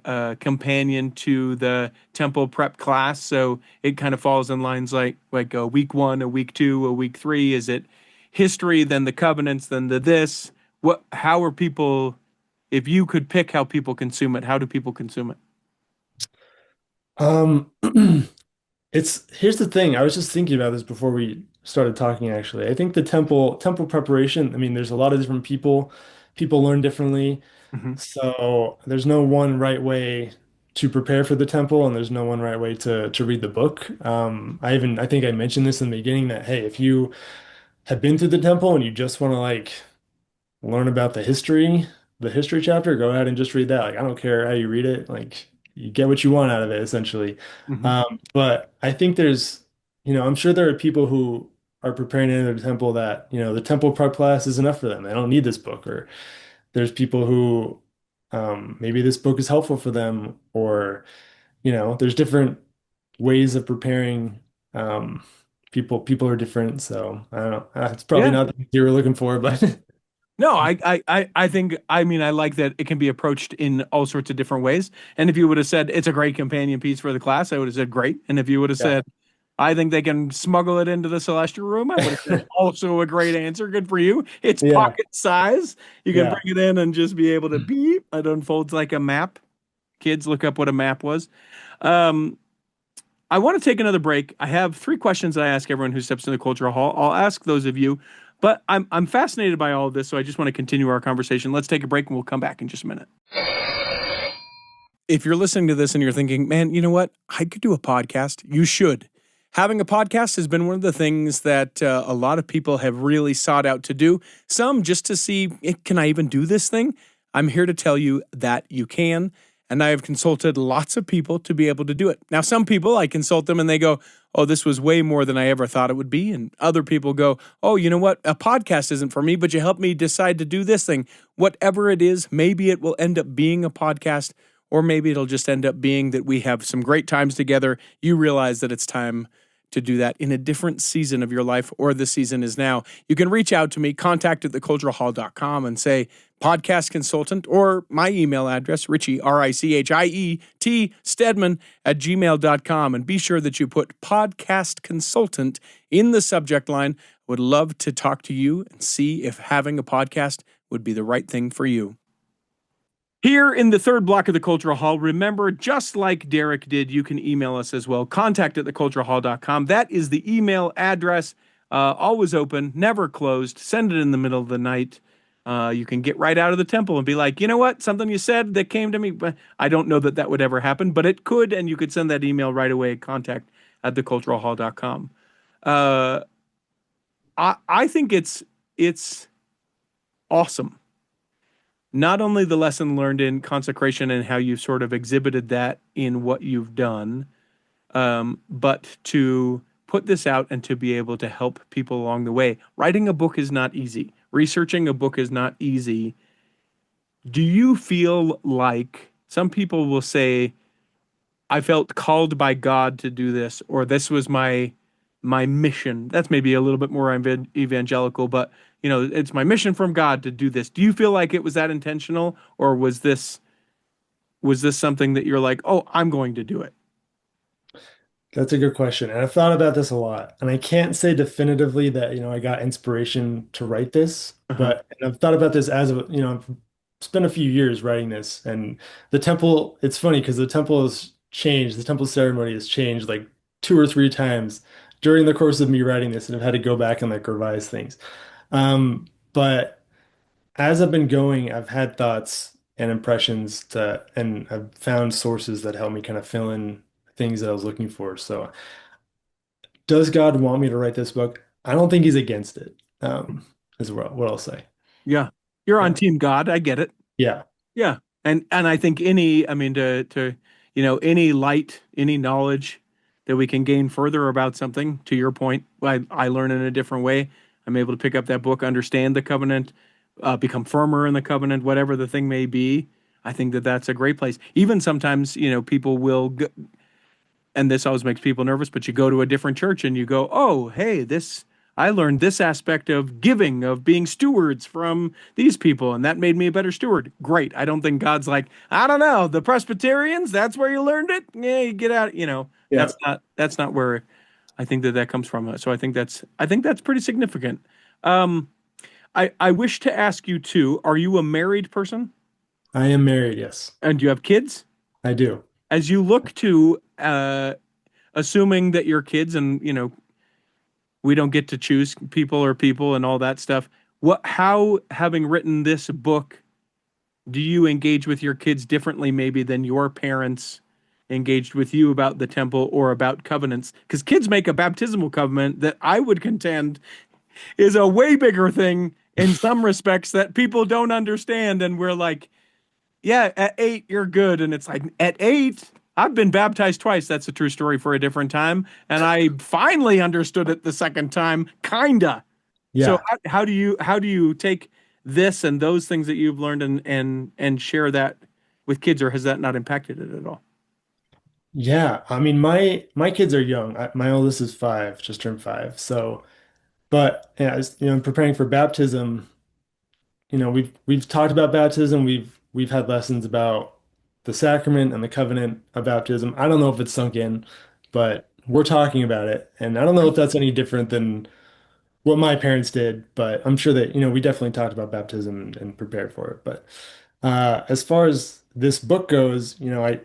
Speaker 2: a companion to the temple prep class, so it kind of falls in lines like a week one, a week two, a week three? Is it history, then the covenants, then the this? What? How are people? If you could pick how people consume it, how do people consume it?
Speaker 1: Um, here's the thing. I was just thinking about this before we started talking, actually. I think the temple preparation, I mean, there's a lot of different people. People learn differently.
Speaker 2: Mhm.
Speaker 1: So there's no one right way to prepare for the temple, and there's no one right way to read the book. I think I mentioned this in the beginning that hey, if you have been to the temple and you just want to like learn about the history chapter, go ahead and just read that. Like I don't care how you read it, like you get what you want out of it essentially.
Speaker 2: Hmm.
Speaker 1: But I think I'm sure there are people who are preparing to enter the temple that, the temple prep class is enough for them. They don't need this book. Or there's people who maybe this book is helpful for them, or there's different ways of preparing. Um, people are different, so I don't know. It's probably
Speaker 2: Yeah.
Speaker 1: not the you were looking for, but
Speaker 2: No, I think, I mean, I like that it can be approached in all sorts of different ways. And if you would have said it's a great companion piece for the class, I would have said great. And if you would have
Speaker 1: yeah.
Speaker 2: said, I think they can smuggle it into the celestial room, I would have said also a great answer. Good for you. It's
Speaker 1: Yeah,
Speaker 2: pocket size. You can
Speaker 1: yeah.
Speaker 2: bring it in and just be able to beep. It unfolds like a map. Kids, look up what a map was. Um, I want to take another break. I have three questions that I ask everyone who steps in the cultural hall. I'll ask those of you, but I'm fascinated by all of this, so I just want to continue our conversation. Let's take a break and we'll come back in just a minute. If you're listening to this and you're thinking, man, you know what? I could do a podcast. You should. Having a podcast has been one of the things that a lot of people have really sought out to do. Some just to see, can I even do this thing? I'm here to tell you that you can. And I have consulted lots of people to be able to do it. Now, some people, I consult them and they go, oh, this was way more than I ever thought it would be. And other people go, oh, you know what? A podcast isn't for me, but you helped me decide to do this thing. Whatever it is, maybe it will end up being a podcast, or maybe it'll just end up being that we have some great times together. You realize that it's time to do that in a different season of your life, or the season is now. You can reach out to me, contact at theculturalhall.com, and say podcast consultant, or my email address, Richie, Richiet, Stedman at gmail.com. And be sure that you put podcast consultant in the subject line. Would love to talk to you and see if having a podcast would be the right thing for you. Here in the third block of the Cultural Hall, remember, just like Derek did, you can email us as well. Contact at theculturalhall.com. That is the email address. Always open, never closed. Send it in the middle of the night. You can get right out of the temple and be like, you know what? Something you said that came to me. I don't know that that would ever happen, but it could. And you could send that email right away at contact at theculturalhall.com. I think it's awesome. Not only the lesson learned in consecration and how you sort of exhibited that in what you've done, but to put this out and to be able to help people along the way. Writing a book is not easy. Researching a book is not easy. Do you feel like some people will say, I felt called by God to do this, or this was my mission? That's maybe a little bit more evangelical, but it's my mission from God to do this. Do you feel like it was that intentional, or was this something that you're like, oh, I'm going to do it?
Speaker 1: That's a good question. And I've thought about this a lot. And I can't say definitively that, I got inspiration to write this,
Speaker 2: Uh-huh.
Speaker 1: but and I've thought about this as I've spent a few years writing this. And the temple, it's funny because the temple has changed. The temple ceremony has changed like two or three times during the course of me writing this, and I've had to go back and like revise things. But as I've been going, I've had thoughts and impressions and I've found sources that help me kind of fill in things that I was looking for. So, does God want me to write this book? I don't think he's against it, is what I'll say.
Speaker 2: Yeah. You're on
Speaker 1: Yeah.
Speaker 2: team God. I get it.
Speaker 1: Yeah.
Speaker 2: Yeah. And I think I mean, to any light, any knowledge that we can gain further about something, to your point, I learn in a different way. I'm able to pick up that book, understand the covenant, become firmer in the covenant, whatever the thing may be. I think that that's a great place. Even sometimes, people will and this always makes people nervous, but you go to a different church and you go, oh, hey, I learned this aspect of giving, of being stewards from these people, and that made me a better steward. Great. I don't think God's like, I don't know, the Presbyterians, that's where you learned it. Yeah, you get out,
Speaker 1: Yeah.
Speaker 2: that's not where I think that comes from. So I think that's pretty significant. Um, I wish to ask you too, are you a married person
Speaker 1: I am married, yes.
Speaker 2: and do you have kids?
Speaker 1: I do.
Speaker 2: As you look to, assuming that your kids, and we don't get to choose people and all that stuff. How, having written this book, do you engage with your kids differently maybe than your parents engaged with you about the temple or about covenants, because kids make a baptismal covenant that I would contend is a way bigger thing in some respects that people don't understand. And we're like, yeah, at 8, you're good. And it's like, at 8, I've been baptized twice. That's a true story for a different time. And I finally understood it the second time, kinda. So
Speaker 1: Yeah.
Speaker 2: how do you take this and those things that you've learned and share that with kids, or has that not impacted it at all?
Speaker 1: Yeah. I mean, my kids are young. My oldest is 5, just turned 5. So, but yeah, preparing for baptism, we've talked about baptism. We've had lessons about the sacrament and the covenant of baptism. I don't know if it's sunk in, but we're talking about it. And I don't know if that's any different than what my parents did, but I'm sure that, we definitely talked about baptism and prepared for it. But as far as this book goes, I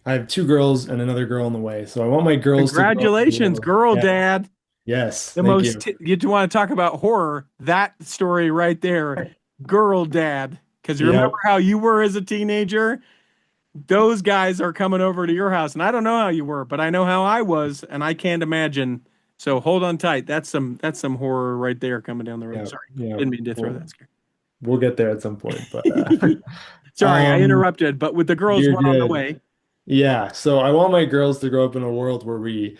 Speaker 1: have 2 girls and another girl on the way. So I want my girls to grow up in the
Speaker 2: Congratulations,
Speaker 1: world.
Speaker 2: girl
Speaker 1: Yeah.
Speaker 2: dad.
Speaker 1: Yes.
Speaker 2: The
Speaker 1: Thank
Speaker 2: most
Speaker 1: you.
Speaker 2: you want to talk about horror, that story right there, girl dad. Because you remember
Speaker 1: Yep.
Speaker 2: how you were as a teenager? Those guys are coming over to your house, and I don't know how you were, but I know how I was, and I can't imagine. So hold on tight. That's some horror right there coming down the road.
Speaker 1: Yep.
Speaker 2: Sorry,
Speaker 1: Yep.
Speaker 2: didn't mean to throw
Speaker 1: We'll
Speaker 2: that scare.
Speaker 1: we'll get there at some point, but
Speaker 2: Sorry, I
Speaker 1: um
Speaker 2: interrupted. But with the girls,
Speaker 1: you're
Speaker 2: one on the
Speaker 1: good.
Speaker 2: way.
Speaker 1: Yeah, so I want my girls to grow up in a world where we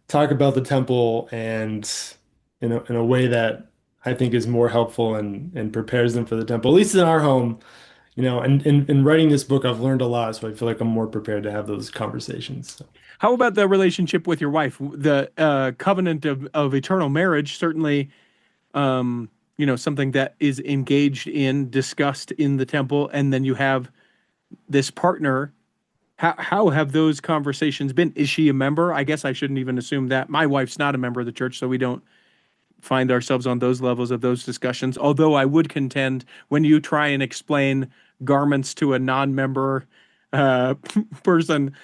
Speaker 1: talk about the temple and in a way that I think is more helpful and prepares them for the temple, at least in our home, and in writing this book, I've learned a lot, so I feel like I'm more prepared to have those conversations. So,
Speaker 2: How about the relationship with your wife? The covenant of eternal marriage, certainly, something that is engaged in, discussed in the temple, and then you have this partner. How have those conversations been? Is she a member? I guess I shouldn't even assume that. My wife's not a member of the church, so we don't find ourselves on those levels of those discussions. Although I would contend when you try and explain garments to a non-member uh, person,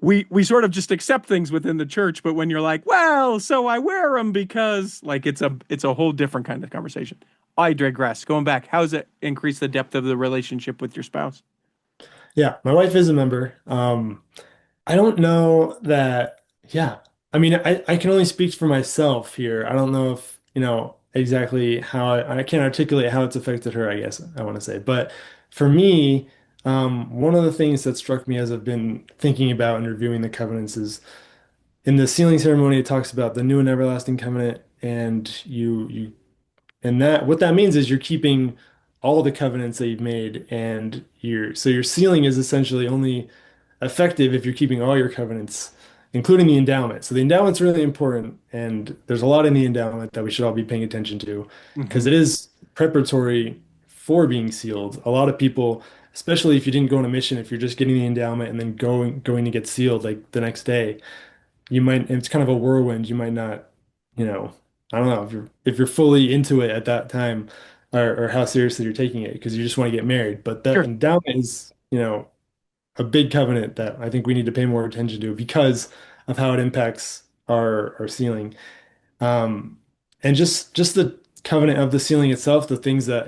Speaker 2: we sort of just accept things within the church. But when you're like, well, so I wear them because, like, it's a whole different kind of conversation. I digress. Going back, how does it increase the depth of the relationship with your spouse?
Speaker 1: yeah, my wife is a member. I don't know that, yeah. I mean, I can only speak for myself here. I don't know if, exactly how I can't articulate how it's affected her, I guess I want to say. But for me, one of the things that struck me as I've been thinking about and reviewing the covenants is in the sealing ceremony, it talks about the new and everlasting covenant, and and that what that means is you're keeping all the covenants that you've made, and your sealing is essentially only effective if you're keeping all your covenants, including the endowment. So the endowment's really important, and there's a lot in the endowment that we should all be paying attention to
Speaker 2: Hmm.
Speaker 1: because it is preparatory for being sealed. A lot of people, especially if you didn't go on a mission, if you're just getting the endowment and then going to get sealed like the next day, it's kind of a whirlwind. You might not, you know, I don't know if you're fully into it at that time or how seriously you're taking it because you just want to get married. But that
Speaker 2: Sure.
Speaker 1: endowment is, a big covenant that I think we need to pay more attention to because of how it impacts our sealing. Um, and just the covenant of the sealing itself, the things that,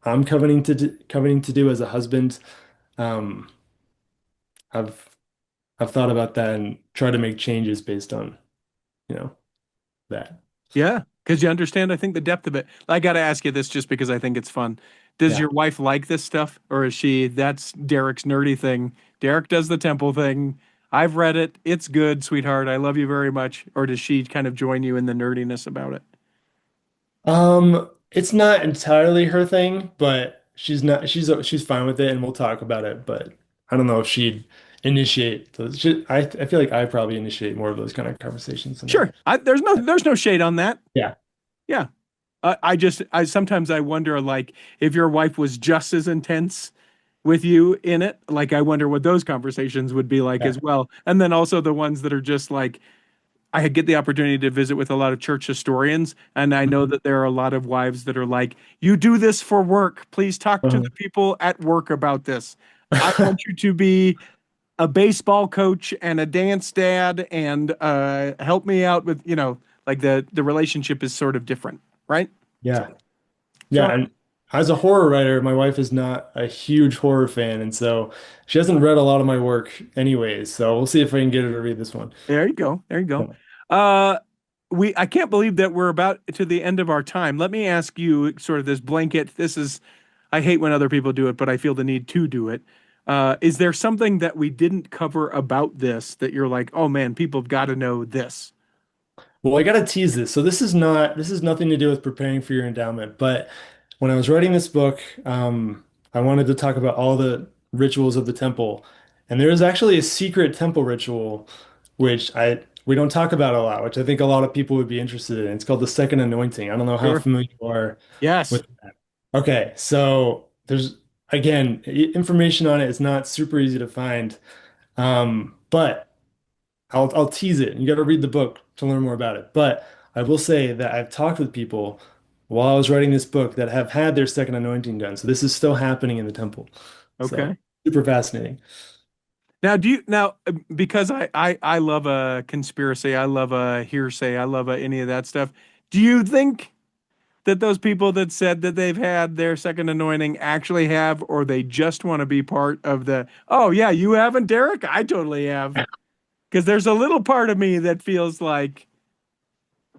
Speaker 1: I'm coveting to do as a husband. Um, I've I've thought about that and tried to make changes based on, you know, that.
Speaker 2: Yeah, because you understand, I think, the depth of it. I got to ask you this just because I think it's fun. Does
Speaker 1: Yeah.
Speaker 2: your wife like this stuff, or is that's Derek's nerdy thing? Derek does the temple thing. I've read it. It's good, sweetheart. I love you very much. Or does she kind of join you in the nerdiness about it?
Speaker 1: It's not entirely her thing, but she's fine with it and we'll talk about it, but I don't know if she'd initiate those. I feel like I probably initiate more of those kind of conversations than
Speaker 2: Sure.
Speaker 1: her.
Speaker 2: There's no shade on that.
Speaker 1: Yeah.
Speaker 2: Yeah. I sometimes I wonder, like, if your wife was just as intense with you in it, like, I wonder what those conversations would be like
Speaker 1: Yeah.
Speaker 2: as well. And then also the ones that are just like, I get the opportunity to visit with a lot of church historians, and I know
Speaker 1: Mhm.
Speaker 2: that there are a lot of wives that are like, "You do this for work. Please talk to the people at work about this. I want you to be a baseball coach and a dance dad and help me out with, like, the relationship is sort of different, right? So,
Speaker 1: Yeah.
Speaker 2: so
Speaker 1: Yeah, and as a horror writer, my wife is not a huge horror fan, and so she hasn't read a lot of my work anyways. So we'll see if I can get her to read this one.
Speaker 2: There you go. There you go.
Speaker 1: Yeah.
Speaker 2: Uh, I can't believe that we're about to the end of our time. Let me ask you sort of this blanket. This is, I hate when other people do it, but I feel the need to do it. Is there something that we didn't cover about this that you're like, oh man, people have got to know this?
Speaker 1: Well, I gotta tease this. So this is nothing to do with preparing for your endowment. But when I was writing this book, I wanted to talk about all the rituals of the temple. And there is actually a secret temple ritual, which I we don't talk about a lot, which I think a lot of people would be interested in. It's called the second anointing. I don't know how
Speaker 2: Sure.
Speaker 1: familiar you are
Speaker 2: Yes.
Speaker 1: with that. Okay, so there's again, information on it is not super easy to find. But I'll tease it. You got to read the book to learn more about it. But I will say that I've talked with people while I was writing this book that have had their second anointing done. So this is still happening in the temple. So
Speaker 2: Okay.
Speaker 1: super fascinating.
Speaker 2: Now, do you now because I love a conspiracy, I love a hearsay, I love any of that stuff. Do you think that those people that said that they've had their second anointing actually have, or they just want to be part of the, oh yeah, you haven't, Derek? I totally have. Because there's a little part of me that feels like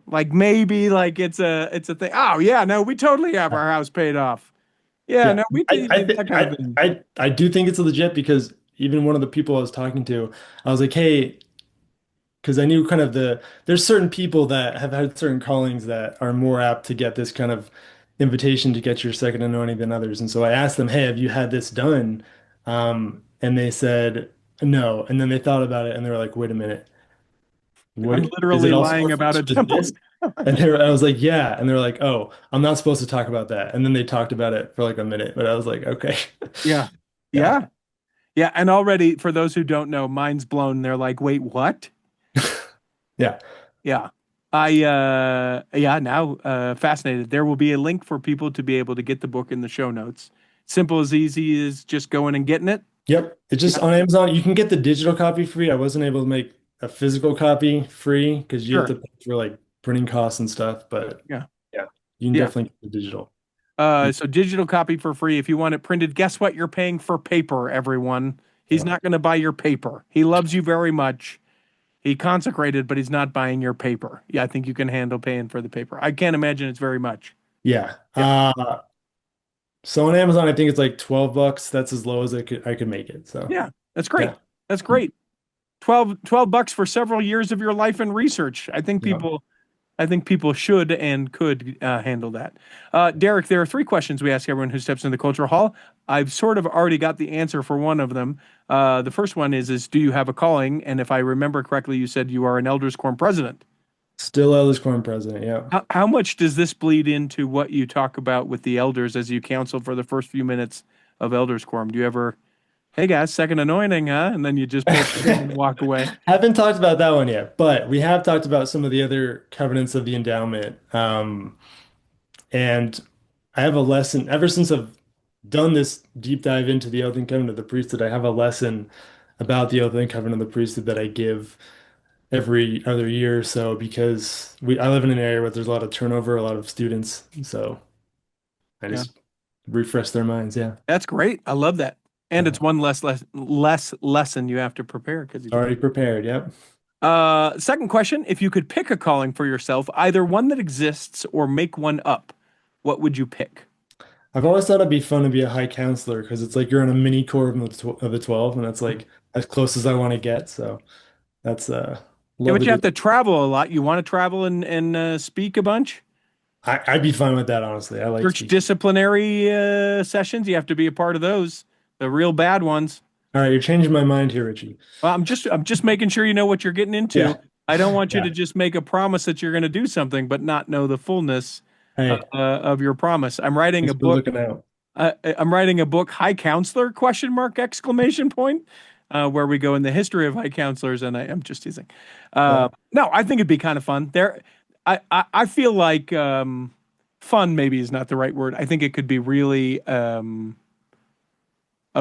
Speaker 2: maybe like it's a thing. Oh yeah, no, we totally have our house paid off. Yeah,
Speaker 1: Yeah,
Speaker 2: no, we
Speaker 1: I
Speaker 2: did
Speaker 1: I
Speaker 2: that
Speaker 1: think
Speaker 2: kind of thing.
Speaker 1: I do think it's legit because even one of the people I was talking to, I was like, hey, because I knew kind of there's certain people that have had certain callings that are more apt to get this kind of invitation to get your second anointing than others. And so I asked them, hey, have you had this done? And they said no. And then they thought about it and they were like, wait a minute,
Speaker 2: I'm
Speaker 1: what is it
Speaker 2: literally
Speaker 1: also
Speaker 2: lying about a
Speaker 1: referred to as
Speaker 2: temple.
Speaker 1: this? And I was like, yeah. And they're like, oh, I'm not supposed to talk about that. And then they talked about it for like a minute, but I was like, okay.
Speaker 2: Yeah.
Speaker 1: Yeah.
Speaker 2: Yeah. Yeah. And already, for those who don't know, mind's blown. They're like, wait, what?
Speaker 1: Yeah.
Speaker 2: Yeah. Yeah, now fascinated. There will be a link for people to be able to get the book in the show notes. Simple as easy as just going and getting it.
Speaker 1: Yep. It's just
Speaker 2: Yeah,
Speaker 1: on Amazon. You can get the digital copy free. I wasn't able to make a physical copy free because you have to
Speaker 2: sure.
Speaker 1: pay for like printing costs and stuff. But
Speaker 2: Yeah.
Speaker 1: yeah, you can
Speaker 2: Yeah.
Speaker 1: definitely get the digital.
Speaker 2: So digital copy for free. If you want it printed, guess what? You're paying for paper, everyone. He's
Speaker 1: Yeah.
Speaker 2: not going to buy your paper. He loves you very much. He consecrated, but he's not buying your paper. Yeah, I think you can handle paying for the paper. I can't imagine it's very much.
Speaker 1: Yeah.
Speaker 2: Yeah.
Speaker 1: So on Amazon, I think it's like 12 bucks. That's as low as I could make it. So
Speaker 2: Yeah. That's
Speaker 1: yeah.
Speaker 2: great. That's great. 12 bucks for several years of your life and research.
Speaker 1: Yeah.
Speaker 2: I think people should and could handle that. Derek, there are three questions we ask everyone who steps in the culture hall. I've sort of already got the answer for one of them. The first one is do you have a calling? And if I remember correctly, you said you are an elders quorum president.
Speaker 1: Still Ellis Corn president. Yeah.
Speaker 2: How much does this bleed into what you talk about with the elders as you counsel for the first few minutes of elders quorum? Do you ever, hey guys, second anointing, huh? And then you just pull the pin and walk away.
Speaker 1: Haven't talked about that one yet, but we have talked about some of the other covenants of the endowment. And I have a lesson ever since I've done this deep dive into the oath and covenant of the priesthood. I have a lesson about the oath and covenant of the priesthood that I give every other year or so because I live in an area where there's a lot of turnover, a lot of students. So I
Speaker 2: Yeah.
Speaker 1: just refresh their minds. Yeah.
Speaker 2: That's great. I love that. And
Speaker 1: Yeah.
Speaker 2: it's one less lesson you have to prepare because you just.
Speaker 1: Already prepared. Yep.
Speaker 2: Second question, if you could pick a calling for yourself, either one that exists or make one up, what would you pick?
Speaker 1: I've always thought it'd be fun to be a high counselor because it's like you're in a mini core of the 12, and that's like as close as I want to get. So that's
Speaker 2: Yeah,
Speaker 1: love
Speaker 2: but
Speaker 1: to
Speaker 2: you
Speaker 1: do
Speaker 2: have to
Speaker 1: that.
Speaker 2: travel a lot. You want to travel and speak a bunch?
Speaker 1: I'd be fine with that, honestly. I like
Speaker 2: Church
Speaker 1: speaking.
Speaker 2: disciplinary sessions, you have to be a part of those, the real bad ones.
Speaker 1: All right, you're changing my mind here, Richie.
Speaker 2: Well, I'm just making sure you know what you're getting into.
Speaker 1: Yeah,
Speaker 2: I don't want you
Speaker 1: yeah.
Speaker 2: to just make a promise that you're going to do something, but not know the fullness
Speaker 1: Hey,
Speaker 2: of your promise. I'm writing a
Speaker 1: thanks for
Speaker 2: book.
Speaker 1: looking out.
Speaker 2: I'm writing a book, High Counselor question mark exclamation point, where we go in the history of high counselors, and I am just teasing.
Speaker 1: Yeah,
Speaker 2: No, I think it'd be kind of fun. I feel like fun maybe is not the right word. I think it could be really a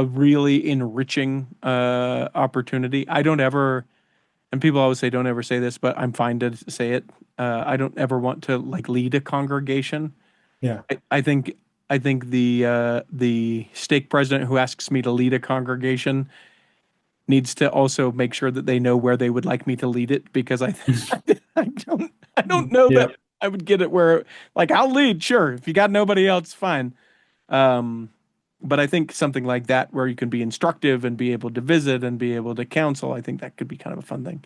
Speaker 2: really enriching opportunity. I don't ever, and people always say don't ever say this, but I'm fine to say it. I don't ever want to like lead a congregation.
Speaker 1: yeah,
Speaker 2: I think I think the stake president who asks me to lead a congregation needs to also make sure that they know where they would like me to lead it, because I don't know
Speaker 1: Yeah.
Speaker 2: that I would get it where, like, I'll lead, sure. If you got nobody else, fine. But I think something like that where you can be instructive and be able to visit and be able to counsel, I think that could be kind of a fun thing.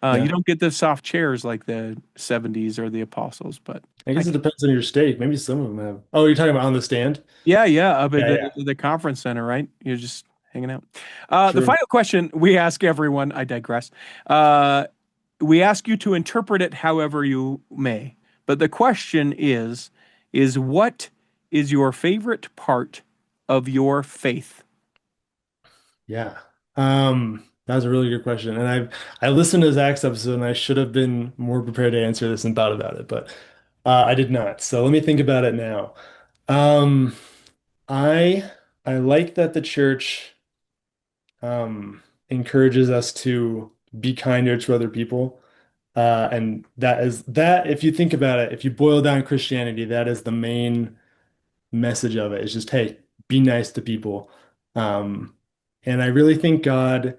Speaker 2: You
Speaker 1: Yeah.
Speaker 2: don't get the soft chairs like the 70s or the apostles, but
Speaker 1: I guess it depends on your stake. Maybe some of them have. Oh, you're talking about on the stand?
Speaker 2: yeah, up at
Speaker 1: Yeah, yeah.
Speaker 2: the conference center, right? You're just hanging out. The
Speaker 1: True.
Speaker 2: final question we ask everyone, I digress. Uh, we ask you to interpret it however you may. But the question is what is your favorite part of your faith?
Speaker 1: Yeah. That was a really good question. And I listened to Zach's episode and I should have been more prepared to answer this and thought about it, but I did not. So let me think about it now. Um, I I like that the church encourages us to be kinder to other people. And that if you think about it, if you boil down Christianity, that is the main message of it. It's just, hey, be nice to people. Um, and I really think God,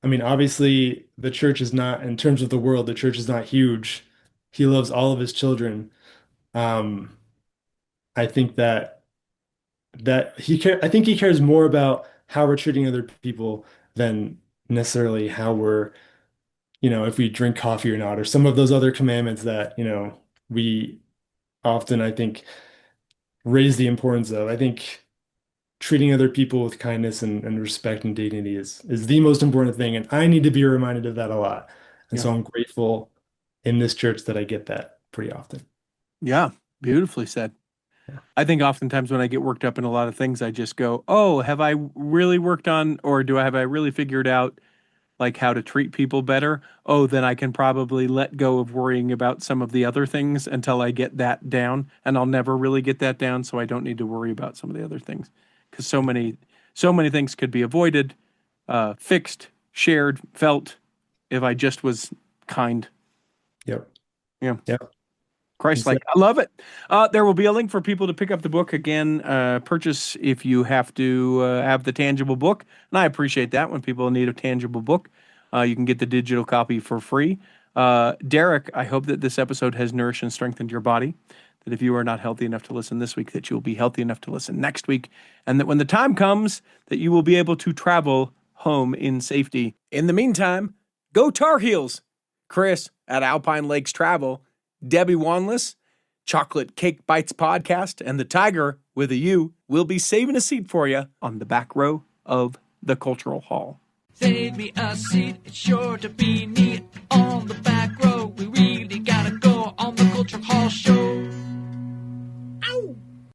Speaker 1: I mean, obviously the church is not, in terms of the world, the church is not huge. He loves all of his children. Um, I think I think he cares more about how we're treating other people than necessarily how we're, if we drink coffee or not, or some of those other commandments that, we often, I think, raise the importance of. I think treating other people with kindness and respect and dignity is the most important thing. And I need to be reminded of that a lot. And
Speaker 2: Yeah.
Speaker 1: so I'm grateful in this church that I get that pretty often.
Speaker 2: Yeah, beautifully said.
Speaker 1: Yeah.
Speaker 2: I think oftentimes when I get worked up in a lot of things, I just go, "Oh, have I really worked on, or have I really figured out like how to treat people better? Oh, then I can probably let go of worrying about some of the other things until I get that down, and I'll never really get that down, so I don't need to worry about some of the other things, because so many things could be avoided, fixed, shared, felt if I just was kind."
Speaker 1: Yep.
Speaker 2: Yeah.
Speaker 1: Yep.
Speaker 2: Christ-like. I love it. There will be a link for people to pick up the book again, purchase if you have to have the tangible book. And I appreciate that when people need a tangible book. You can get the digital copy for free. Derek, I hope that this episode has nourished and strengthened your body. That if you are not healthy enough to listen this week, that you will be healthy enough to listen next week. And that when the time comes, that you will be able to travel home in safety. In the meantime, go Tar Heels. Chris at Alpine Lakes Travel, Debbie Wanless, Chocolate Cake Bites Podcast, and the Tiger with a U will be saving a seat for you on the back row of the Cultural Hall.
Speaker 3: Save me a seat, it's sure to be neat on the back row. We really gotta go on the Cultural Hall show.